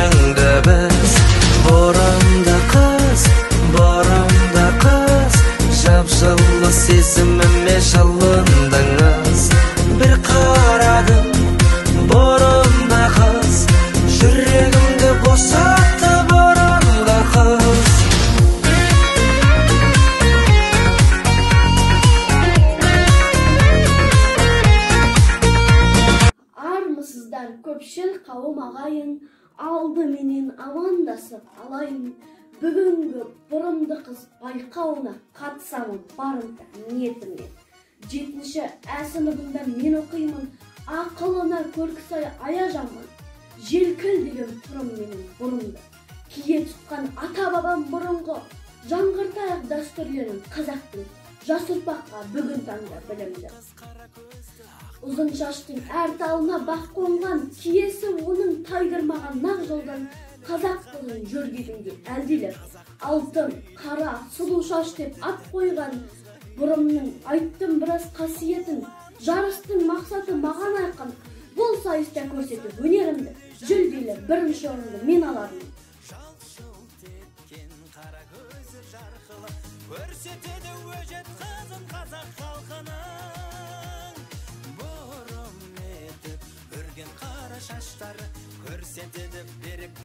yandı biz. Boramda kız, şapşallı sesimime şalındınız. Bir karadım, boramda kız, yüreğimde boşalttı boramda kız. Armısızdan köpşil kavum ağayın, aldı menin amandasıp alayın. Бүгінгі бұрымды қыз байқауына қатысамын барымта ниетіммен. 7-ші сыныбында мен оқимын, ақылына көркі сай аяжамын. Желкіл деген тұрым менің бұрымды. Кие тұтқан ата бабам бұрынғы, жаңғыртайық дәстүрлерін қазақтың, жас ұрпаққа бүгін таңда білімді. Uzun şaштың әр талына бақ қонған, киесі оның тайдырмаған нақ жолдан қазақ қызын жүргенінде әлдилеп. Алтын, қара, сұлу шаш деп ат қойған бұрымның айттым біраз қасиетін, жарыстың мақсаты маған айқын. Бұл сайыста көрсетіп өнерімді, жүлделі бірінші орынды мен алармын. Көрсетеді өжет қызын қазақ халқының, бұрым етіп үрген қара шаштары көрсетеді берік